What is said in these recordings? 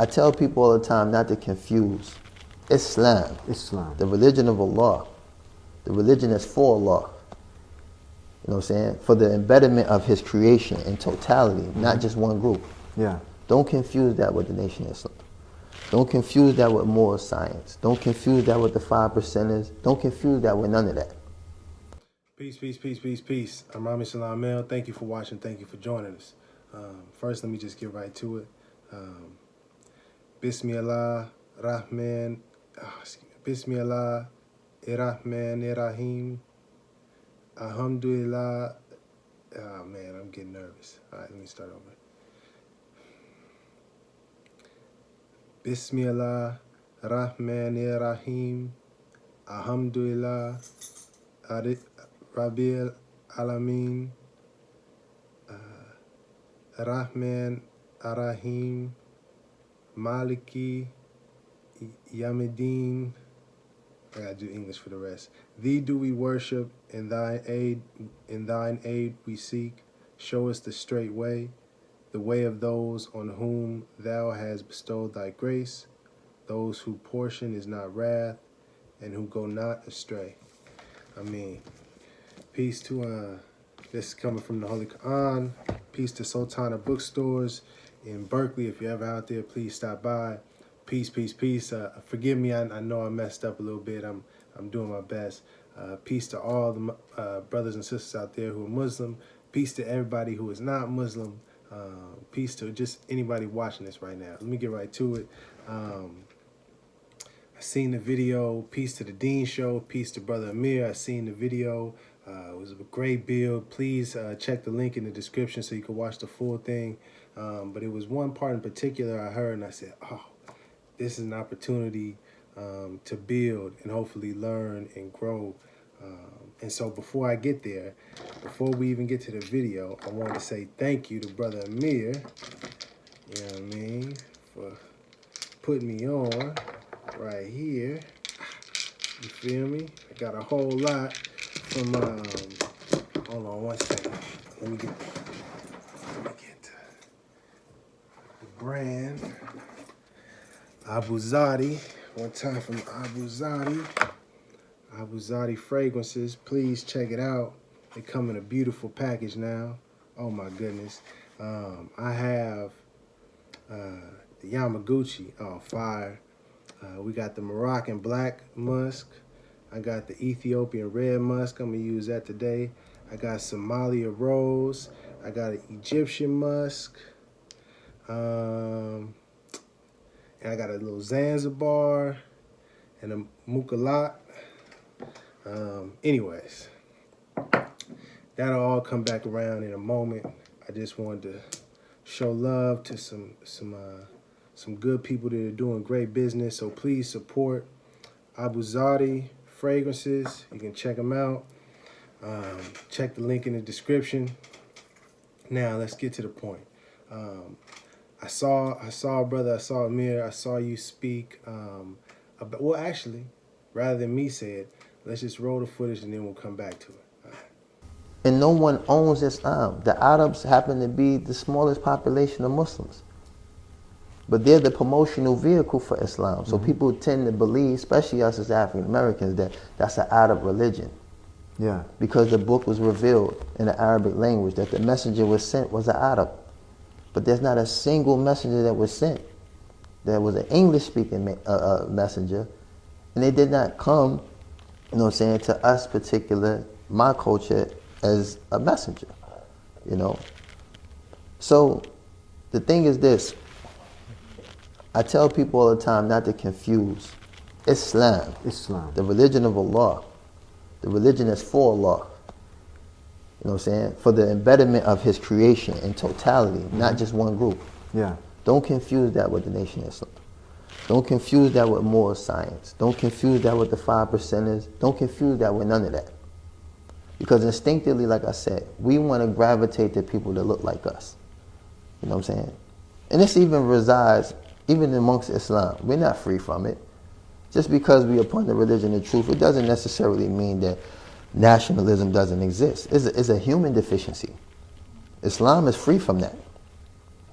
I tell people all the time not to confuse Islam, the religion of Allah, the religion that's for Allah. You know what I'm saying? For the embedment of His creation in totality, not just one group. Yeah. Don't confuse that with the Nation of Islam. Don't confuse that with moral science. Don't confuse that with the 5%ers. Don't confuse that with none of that. Peace, peace, peace, peace, peace. I'm Amir. Thank you for watching. Thank you for joining us. First, let me just get right to it. Bismillah Rahman Irrahim. Alhamdulillah. Oh man, I'm getting nervous. All right, let me start over. Bismillah Rahman Irrahim. Alhamdulillah Rabbil Alameen. Rahman Arrahim. Maliki Yamidin. I gotta do English for the rest. Thee do we worship, in thine aid we seek. Show us the straight way, the way of those on whom thou hast bestowed thy grace, those whose portion is not wrath, and who go not astray. I mean, peace to this is coming from the Holy Quran. Peace to Sultana bookstores in Berkeley. If you're ever out there, please stop by. Peace, peace, peace. Forgive me, I know I messed up a little bit. I'm doing my best. Peace to all the brothers and sisters out there who are Muslim. Peace to everybody who is not Muslim. Peace to just anybody watching this right now. Let me get right to it. I seen the video. Peace to the Dean Show. Peace to Brother Amir. I seen the video. It was a great build. Please check the link in the description so you can watch the full thing. But it was one part in particular I heard and I said, oh, this is an opportunity to build and hopefully learn and grow. And so before I get there, before we even get to the video, I wanted to say thank you to Brother Amir, you know what I mean, for putting me on right here. You feel me? I got a whole lot from, hold on one second. Let me get the brand. Abu Zadi, one time from Abu Zadi fragrances. Please check it out. They come in a beautiful package now. Oh my goodness. I have the Yamaguchi, oh fire. We got the Moroccan black musk. I got the Ethiopian red musk. I'm gonna use that today. I got Somalia rose. I got an Egyptian musk. And I got a little Zanzibar and a Mukalat. Anyways, that'll all come back around in a moment. I just wanted to show love to some good people that are doing great business. So please support Abu Zadi fragrances. You can check them out. Check the link in the description. Now let's get to the point. I saw brother, I saw Amir, I saw you speak about, well, actually, rather than me say it, let's just roll the footage and then we'll come back to it. All right. And no one owns Islam. The Arabs happen to be the smallest population of Muslims. But they're the promotional vehicle for Islam. So people tend to believe, especially us as African Americans, that that's an Arab religion. Yeah. Because the book was revealed in the Arabic language, that the messenger was sent was an Arab. But there's not a single messenger that was sent. There was an English-speaking messenger, and they did not come, you know what I'm saying, to us particular, my culture, as a messenger, you know. So the thing is this. I tell people all the time not to confuse Islam, the religion of Allah, the religion that's for Allah. You know what I'm saying? For the embedment of His creation in totality, not just one group. Yeah. Don't confuse that with the Nation of Islam. Don't confuse that with moral science. Don't confuse that with the 5%ers. Don't confuse that with none of that. Because instinctively, like I said, we want to gravitate to people that look like us. You know what I'm saying? And this even resides, even amongst Islam. We're not free from it. Just because we upon the religion of truth, it doesn't necessarily mean that nationalism doesn't exist. It's a human deficiency. Islam is free from that.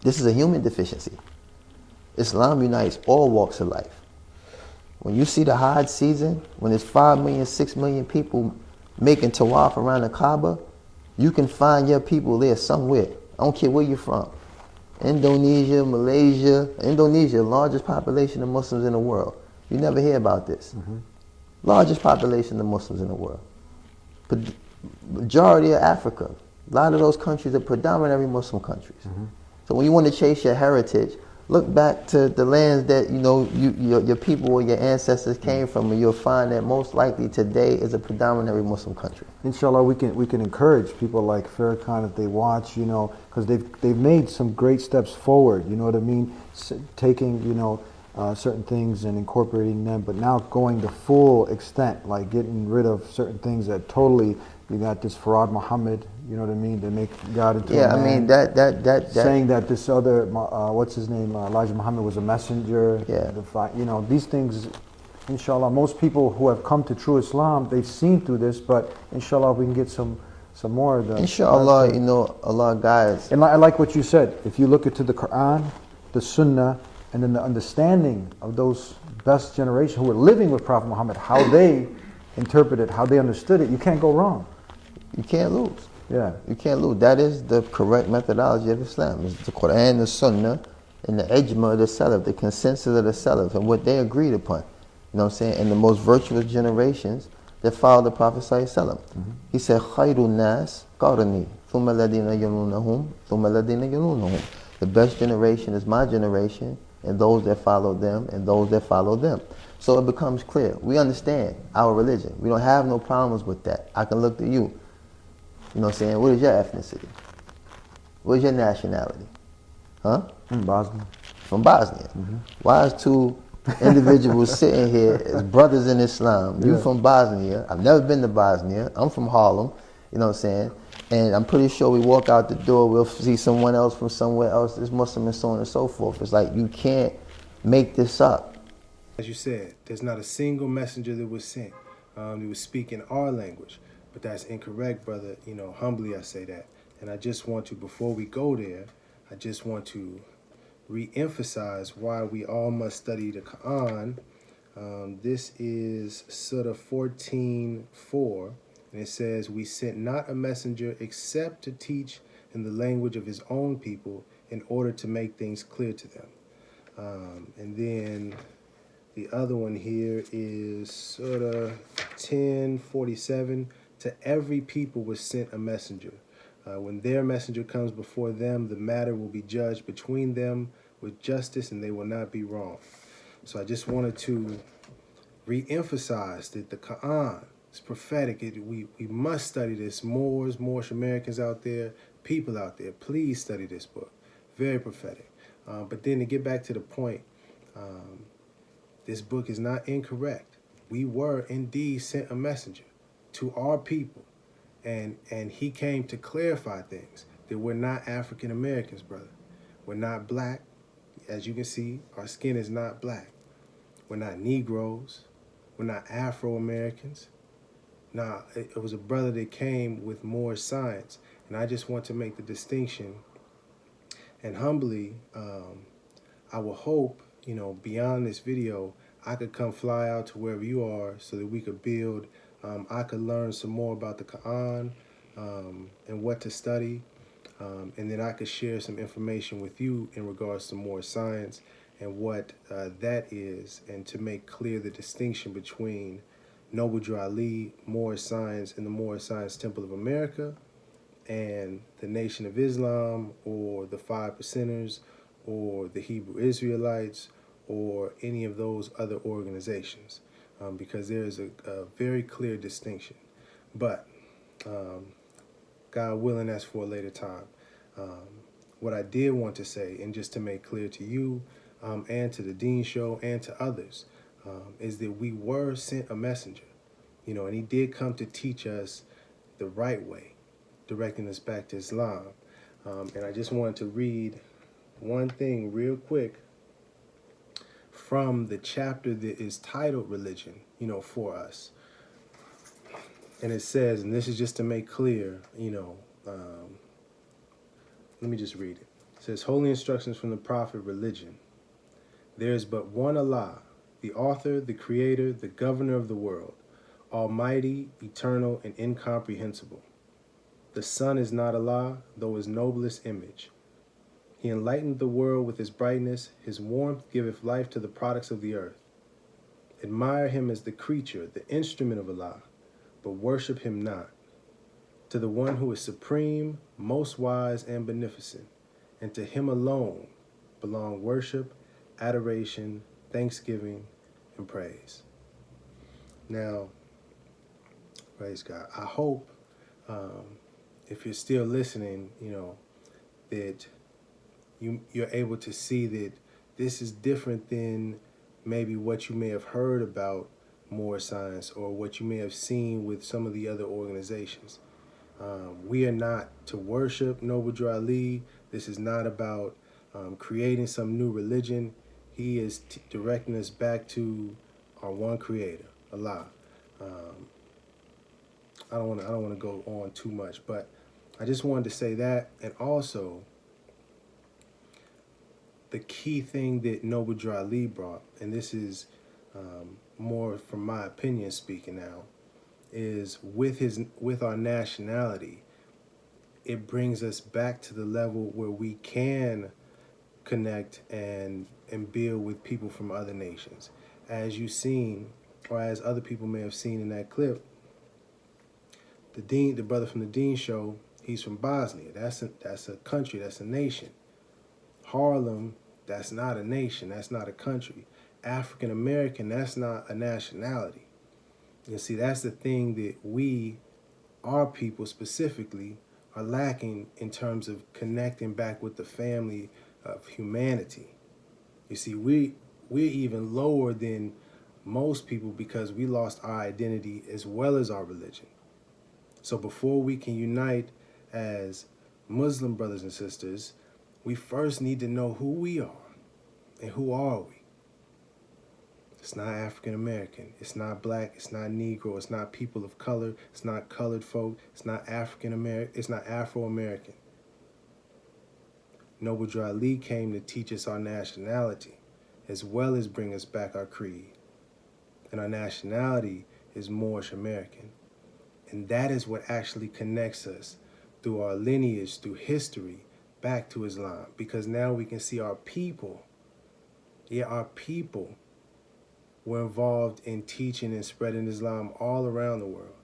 This is a human deficiency. Islam unites all walks of life. When you see the Hajj season, when there's 5 million, 6 million people making tawaf around the Kaaba, you can find your people there somewhere. I don't care where you're from. Indonesia, Malaysia. Indonesia, largest population of Muslims in the world. You never hear about this. Largest population of Muslims in the world. But majority of Africa. A lot of those countries are predominantly Muslim countries. So when you want to chase your heritage, look back to the lands that your people or your ancestors came from, and you'll find that most likely today is a predominantly Muslim country. Inshallah, we can encourage people like Farrakhan if they watch, because they've made some great steps forward. You know what I mean? Taking certain things and incorporating them, but now going the full extent, like getting rid of certain things that totally. You got this Farad Muhammad, you know what I mean? They make God into a man. I mean that saying that this other what's his name, Elijah Muhammad was a messenger. Yeah. These things. Inshallah, most people who have come to true Islam, they've seen through this, but inshallah we can get some more of them. Inshallah, Allah guides. And I like what you said. If you look into the Quran, the Sunnah, and then the understanding of those best generation who were living with Prophet Muhammad, how they interpreted, how they understood it, you can't go wrong. You can't lose. Yeah. You can't lose. That is the correct methodology of Islam. It's the Quran, the Sunnah, and the ijma of the Salaf, the consensus of the Salaf, and what they agreed upon. You know what I'm saying? And the most virtuous generations that followed the Prophet ﷺ. He said, خَيْرُ النَّاسِ قَرْنِي ثُمَّ الَّذِينَ يَلُونَهُمْ ثُمَّ الَّذِينَ يَلُونَهُمْ. The best generation is my generation, and those that follow them, and those that follow them. So it becomes clear. We understand our religion. We don't have no problems with that. I can look to you. You know what I'm saying? What is your ethnicity? What is your nationality? Huh? Bosnia. From Bosnia. Why is two individuals sitting here as brothers in Islam? You from Bosnia. I've never been to Bosnia. I'm from Harlem. You know what I'm saying? And I'm pretty sure we walk out the door, we'll see someone else from somewhere else that's Muslim and so on and so forth. It's like you can't make this up. As you said, there's not a single messenger that was sent that was speaking our language. But that's incorrect, brother. Humbly I say that. And I just want to, before we go there, I just want to re-emphasize why we all must study the Quran. This is Surah 14:4, and it says, "We sent not a messenger except to teach in the language of his own people in order to make things clear to them." And then the other one here is Surah 10:47. To every people was sent a messenger. When their messenger comes before them, the matter will be judged between them with justice, and they will not be wrong. So I just wanted to re-emphasize that the Quran is prophetic. We must study this. Moorish Americans out there, people out there, please study this book. Very prophetic. But then to get back to the point, this book is not incorrect. We were indeed sent a messenger to our people, and he came to clarify things, that we're not African Americans, brother. We're not black. As you can see, our skin is not black. We're not Negroes. We're not Afro-Americans. Nah, it was a brother that came with more science, and I just want to make the distinction. And humbly, I will hope, beyond this video, I could come fly out to wherever you are so that we could build. I could learn some more about the Quran and what to study. And then I could share some information with you in regards to more science and what that is, and to make clear the distinction between Noble Drew Ali, Moorish Science, and the Moorish Science Temple of America, and the Nation of Islam, or the 5 Percenters, or the Hebrew Israelites, or any of those other organizations, because there is a very clear distinction. But God willing, that's for a later time. What I did want to say, and just to make clear to you, and to the Dean Show, and to others, is that we were sent a messenger, and he did come to teach us the right way, directing us back to Islam. And I just wanted to read one thing real quick from the chapter that is titled Religion, for us. And it says, and this is just to make clear, let me just read it. It says, Holy Instructions from the Prophet, Religion. There is but one Allah, the author, the creator, the governor of the world, almighty, eternal, and incomprehensible. The sun is not Allah, though his noblest image. He enlightened the world with his brightness. His warmth giveth life to the products of the earth. Admire him as the creature, the instrument of Allah, but worship him not. To the one who is supreme, most wise, and beneficent, and to him alone belong worship, adoration, thanksgiving, and praise. Now, praise God. I hope, if you're still listening, that you're able to see that this is different than maybe what you may have heard about Moorish science or what you may have seen with some of the other organizations. We are not to worship Noble Drew Ali. This is not about creating some new religion. He is directing us back to our one creator, Allah. I don't want to go on too much, but I just wanted to say that. And also, the key thing that Noble Drew Ali brought, and this is more from my opinion speaking now, is with our nationality, it brings us back to the level where we can connect and build with people from other nations. As you've seen, or as other people may have seen in that clip, the brother from the Dean Show, he's from Bosnia. That's a country, that's a nation. Harlem, that's not a nation, that's not a country. African American, that's not a nationality. You see, that's the thing that we, our people specifically, are lacking in terms of connecting back with the family of humanity. You see, we're even lower than most people because we lost our identity as well as our religion. So before we can unite as Muslim brothers and sisters, we first need to know who we are and who are we. It's not African American, it's not black, it's not Negro, it's not people of color, it's not colored folk, it's not African American, it's not Afro American. Noble Drew Ali came to teach us our nationality as well as bring us back our creed. And our nationality is Moorish American. And that is what actually connects us through our lineage, through history, back to Islam. Because now we can see our people, our people were involved in teaching and spreading Islam all around the world.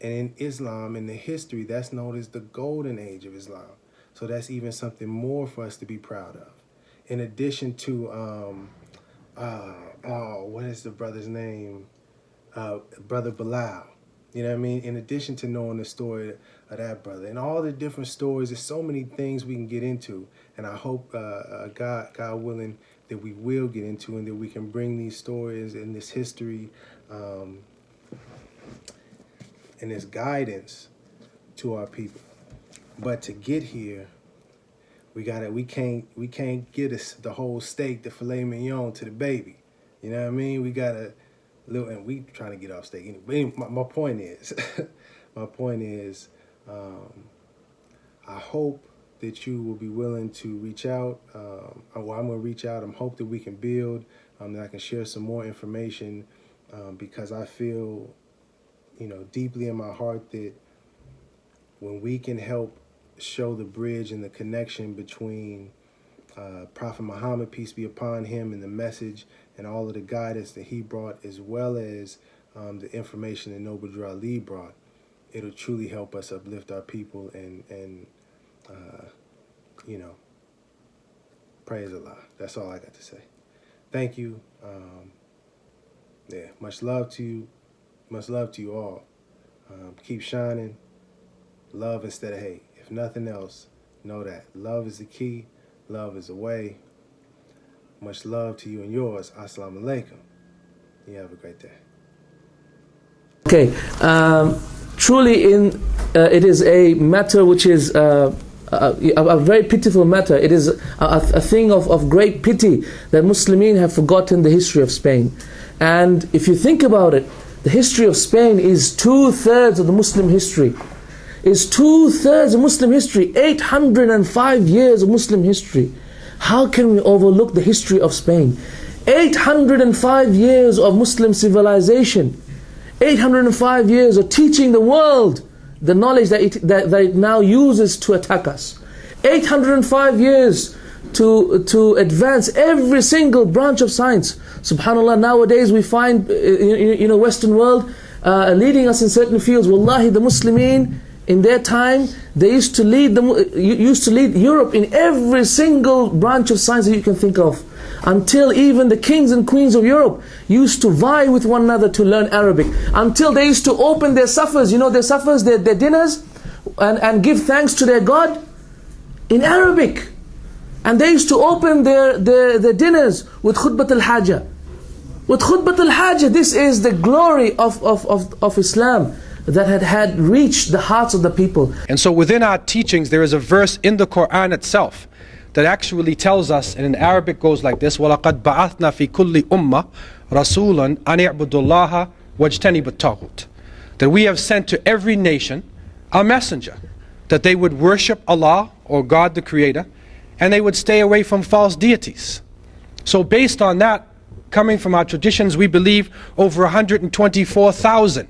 And in Islam, in the history, that's known as the golden age of Islam. So that's even something more for us to be proud of. In addition to, what is the brother's name? Brother Bilal. You know what I mean? In addition to knowing the story of that brother and all the different stories, there's so many things we can get into. And I hope, God willing, that we will get into and that we can bring these stories and this history and this guidance to our people. But to get here, we can't get us the whole steak, the filet mignon to the baby. You know what I mean? We gotta and we trying to get off steak anyway. But my point is, I hope that you will be willing to reach out. I'm going to reach out. I hope that we can build, that I can share some more information, because I feel, deeply in my heart that when we can help show the bridge and the connection between Prophet Muhammad, peace be upon him, and the message and all of the guidance that he brought, as well as the information that Noble Drew Ali brought, it'll truly help us uplift our people and praise Allah. That's all I got to say. Thank you. Much love to you. Much love to you all. Keep shining. Love instead of hate. If nothing else, know that love is the key. Love is the way. Much love to you and yours. Assalamu alaikum. You have a great day. Okay. Truly, it is a matter which is a very pitiful matter. It is a thing of great pity that Muslimin have forgotten the history of Spain. And if you think about it, the history of Spain is 2/3 of the Muslim history. Is 2/3 of Muslim history, 805 years of Muslim history. How can we overlook the history of Spain? 805 years of Muslim civilization. 805 years of teaching the world the knowledge that it now uses to attack us. 805 years to advance every single branch of science. SubhanAllah, nowadays we find Western world leading us in certain fields. Wallahi, the Muslimin in their time, they used to lead Europe in every single branch of science that you can think of. Until even the kings and queens of Europe used to vie with one another to learn Arabic. Until they used to open their suppers, their suppers, their dinners, and give thanks to their God in Arabic. And they used to open their dinners with khutbat al-hajjah. With khutbat al-hajjah, this is the glory of Islam that had reached the hearts of the people. And so within our teachings, there is a verse in the Quran itself that actually tells us, and in Arabic goes like this: وَلَقَدْ بَعَثْنَا فِي كُلِّ أُمَّةٍ رَسُولًا أَنِ اعْبُدُوا اللَّهَ وَاجْتَنِبُوا الطَّاغُوتَ. That we have sent to every nation a messenger, that they would worship Allah, or God the Creator, and they would stay away from false deities. So based on that, coming from our traditions, we believe over 124,000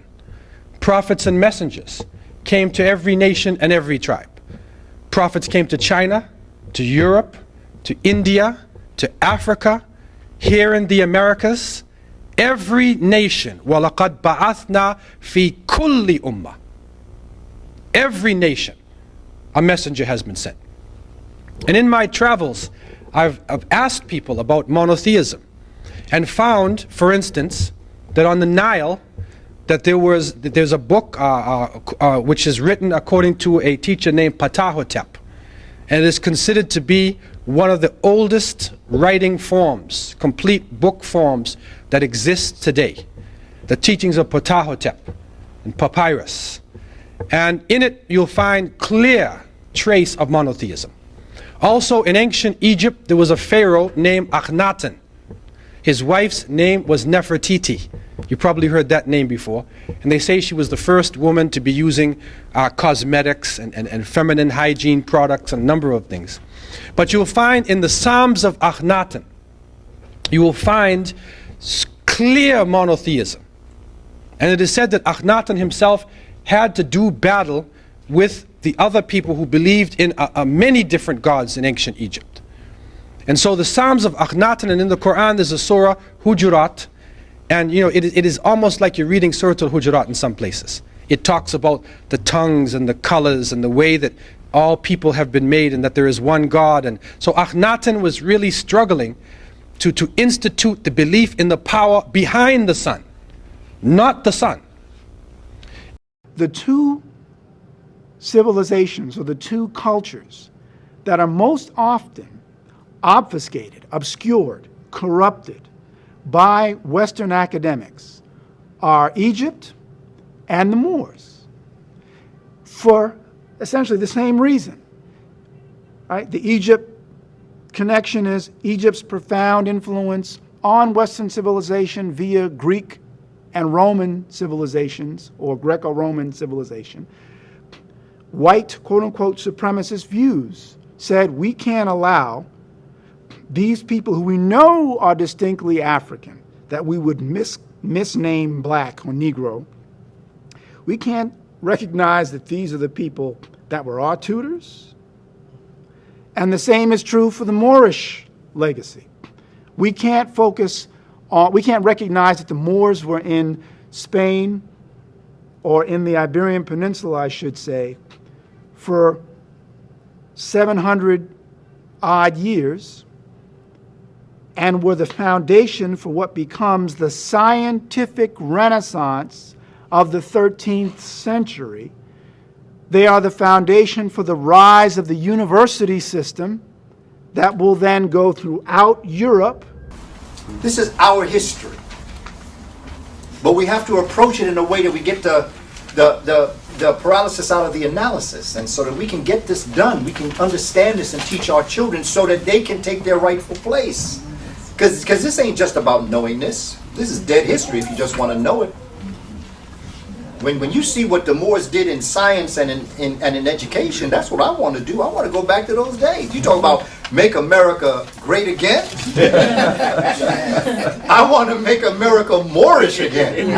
prophets and messengers came to every nation and every tribe. Prophets came to China, to Europe, to India, to Africa, here in the Americas, every nation. وَلَقَدْ بَعَثْنَا فِي كُلِّ أُمَّةٍ. Every nation, a messenger has been sent. And in my travels, I've asked people about monotheism, and found, for instance, that on the Nile, that there's a book which is written according to a teacher named Ptahhotep. And it is considered to be one of the oldest writing forms, complete book forms that exist today. The teachings of Ptahhotep and papyrus. And in it you'll find clear trace of monotheism. Also in ancient Egypt there was a pharaoh named Akhenaten. His wife's name was Nefertiti. You probably heard that name before. And they say she was the first woman to be using cosmetics and feminine hygiene products and a number of things. But you'll find in the Psalms of Akhenaten, you will find clear monotheism. And it is said that Akhenaten himself had to do battle with the other people who believed in many different gods in ancient Egypt. And so the Psalms of Akhenaten, and in the Quran there's a surah, Hujurat, and it is almost like you're reading Surah Al-Hujurat in some places. It talks about the tongues and the colors and the way that all people have been made and that there is one God. And so Akhenaten was really struggling to institute the belief in the power behind the sun, not the sun. The two civilizations, or the two cultures that are most often obfuscated, obscured, corrupted by Western academics are Egypt and the Moors, for essentially the same reason. Right? The Egypt connection is Egypt's profound influence on Western civilization via Greek and Roman civilizations, or Greco-Roman civilization. White, quote-unquote, supremacist views said we can't allow these people who we know are distinctly African, that we would misname black or Negro, we can't recognize that these are the people that were our tutors. And the same is true for the Moorish legacy. We can't recognize that the Moors were in Spain, or in the Iberian Peninsula, I should say, for 700 odd years, and were the foundation for what becomes the scientific renaissance of the 13th century. They are the foundation for the rise of the university system that will then go throughout Europe. This is our history. But we have to approach it in a way that we get the paralysis out of the analysis, and so that we can get this done, we can understand this and teach our children so that they can take their rightful place. Because this ain't just about knowing this. This is dead history if you just want to know it. When you see what the Moors did in science and in education, that's what I want to do. I want to go back to those days. You talk about make America great again. I want to make America Moorish again.